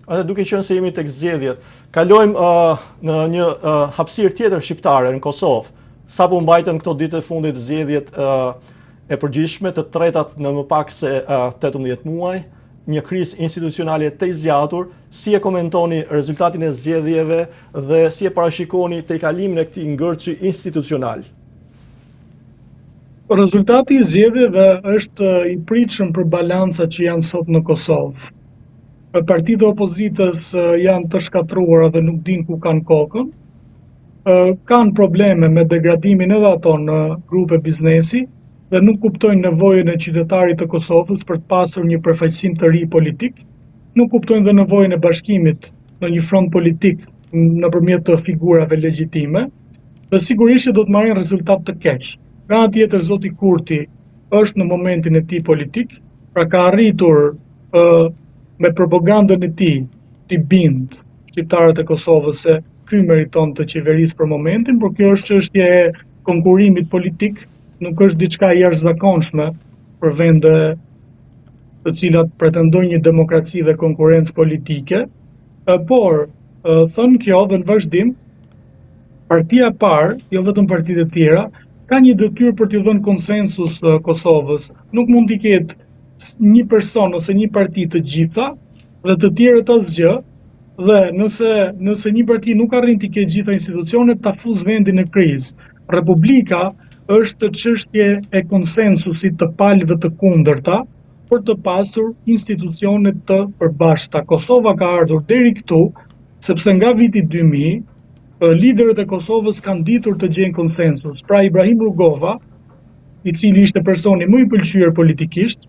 Atë duke qenë se jemi tek zgjedhjet, kalojmë në një hapësirë tjetër shqiptare në Kosovë. Sapo mbajtën këto ditë e fundit zgjedhjet e përgjithshme, të tretat në më pak se 18 muaj, një krizë institucionale të zgjatur. Si e komentoni rezultatin e zgjedhjeve dhe si e parashikoni tejkalimin e këtij ngërçi institucional? Rezultati i zgjedhjeve është i pritshëm për balancat që janë sot në Kosovë. Partitë e opozitës janë të shkatruara dhe nuk dinë ku kanë kokën. Kanë probleme me degradimin edhe ato në grupe biznesi dhe nuk kuptojnë nevojën e qytetarit të Kosovës për të pasur një përfaqësim të ri politik, nuk kuptojnë dhe nevojën e bashkimit në një front politik nëpërmjet të figurave legjitime, dhe sigurisht do të marrin rezultat të keq. Nga ana tjetër, zoti Kurti është në momentin e tij politik, pra ka arritur me propagandën e tij t'i bind shqiptarët e Kosovës se ky meriton të qeverisë për momentin, por kjo është çështje e konkurimit politik, nuk është diçka jashtëzakonshme për vende të cilat pretendojnë një demokraci dhe konkurrencë politike, por thënë kjo dhe në vazhdim, partia e parë, jo vetëm partitë e tjera, ka një detyrë për t'i dhënë konsensus Kosovës. Nuk mund t'i ketë një person ose një parti të gjitha dhe të tjerët asgjë, dhe nëse një parti nuk arrin t'i ketë gjitha institucionet, ta fuz vendin në krizë. Republika është çështje e konsensusit të palëve të kundërta për të pasur institucione të përbashkëta. Kosova ka ardhur deri këtu sepse nga viti 2000 liderët e Kosovës kanë ditur të gjejnë konsensus. Pra Ibrahim Rugova, i cili ishte personi më i pëlqyer politikisht,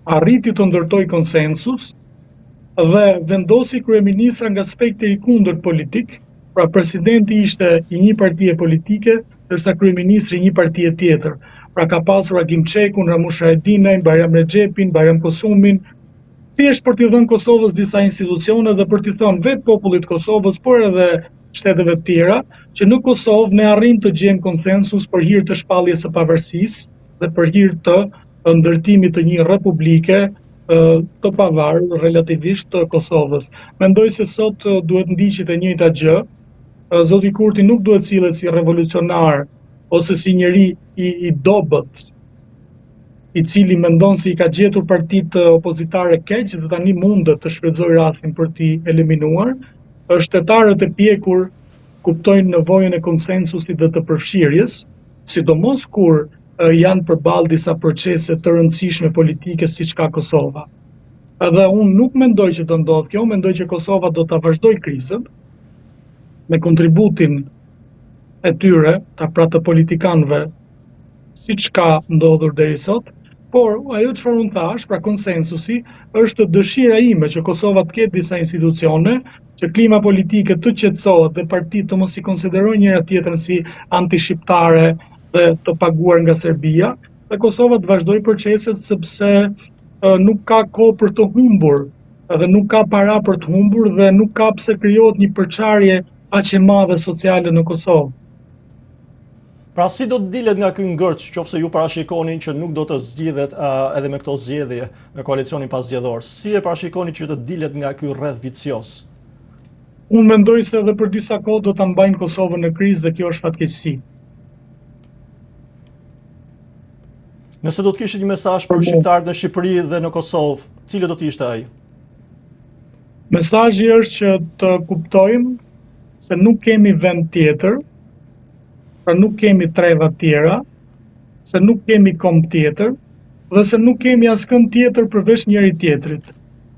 arriti të ndërtoj konsensus dhe vendosi kryeministra nga spektri i kundërt politik, pra presidenti ishte i një partie politike, ndërsa kryeministri i një partie tjetër. Pra ka pasur Agim Çekun, Ramush Haradinajn, Bajram Rexhepin, Bajram Kosumin, thjesht për t'i dhënë Kosovës disa institucione dhe për t'i thënë vetë popullit Kosovës, por edhe shteteve të tjera, që në Kosovë ne arrim të gjejmë konsensus për hir të shpalljes së pavarësisë dhe për hir të ndërtimit të një republike të pavarur relativisht të Kosovës. Mendoj se sot duhet ndiqet e njëjta gjë. Zoti Kurti nuk duhet sillet si revolucionar ose si njeri i dobët, i cili mendon se i ka gjetur partitë opozitare keq dhe tani mundet të shfrytëzojë rastin për t'i eliminuar. Shtetarët e pjekur kuptojnë nevojën e konsensusit dhe të përfshirjes, sidomos kur janë përballë disa procese të rëndësishme politike siç ka Kosova. Edhe unë nuk mendoj që do ndodhë kjo, mendoj që Kosova do ta vazhdojë krizën me kontributin e tyre, pra të politikanëve, siç ka ndodhur deri sot, por ajo çfarë unë thash, pra konsensusi, është dëshira ime që Kosova të ketë disa institucione, që klima politike të qetësohet dhe partitë të mos i konsiderojnë njëra tjetrën si antishqiptare dhe të paguar nga Serbia, dhe Kosova të vazhdojë proceset sepse nuk ka kohë për të humbur, dhe nuk ka para për të humbur dhe nuk ka pse krijohet një përçarje aq e madhe sociale në Kosovë. Pra si do të dilet nga ky ngërç, qofse ju parashikoni që nuk do të zgjidhet edhe me këto zgjedhje me koalicionin pasgjedhor? Si e parashikoni që të dilet nga ky rreth vicioz? Unë mendoj se edhe për disa kohë do ta mbajnë Kosovën në krizë dhe kjo është fatkeqësi. Nëse do të kishte një mesazh për shqiptarët në Shqipëri dhe në Kosovë, cili do të ishte ai? Mesazhi është që të kuptojmë se nuk kemi vend tjetër, pra nuk kemi treva tjera, se nuk kemi kom tjetër, dhe se nuk kemi askënd tjetër përveç njëri tjetrit.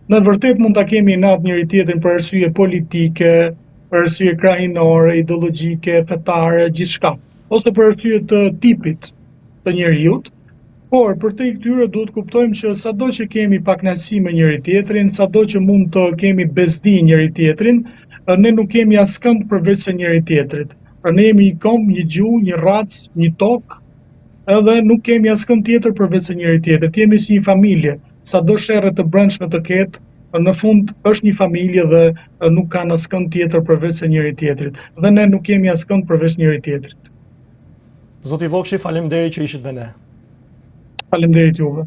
Në vërtet mund ta kemi natë njëri tjetrin për arsye politike, për arsye krahinore, ideologjike, fetare, gjithçka, ose për arsye të tipit të njerëzit, por për te këtyre duhet kuptojmë që sado që kemi pakënaqësi me njëri tjetrin, sado që mund të kemi bezdi njëri tjetrin, ne nuk kemi askënd përveç se njëri tjetrit. Pra ne jemi një kom, një gjuhë, një racë, një tokë, edhe nuk kemi askënd tjetër përveç se njëri tjetrit. Jemi si një familje, sado sherrë të brendshme të ketë, në fund është një familje dhe nuk kanë askënd tjetër përveç se njëri tjetrit. Dhe ne nuk kemi askënd përveç njëri tjetrit. Zoti Vokshi, faleminderit që ishit me ne. Faleminderit juve.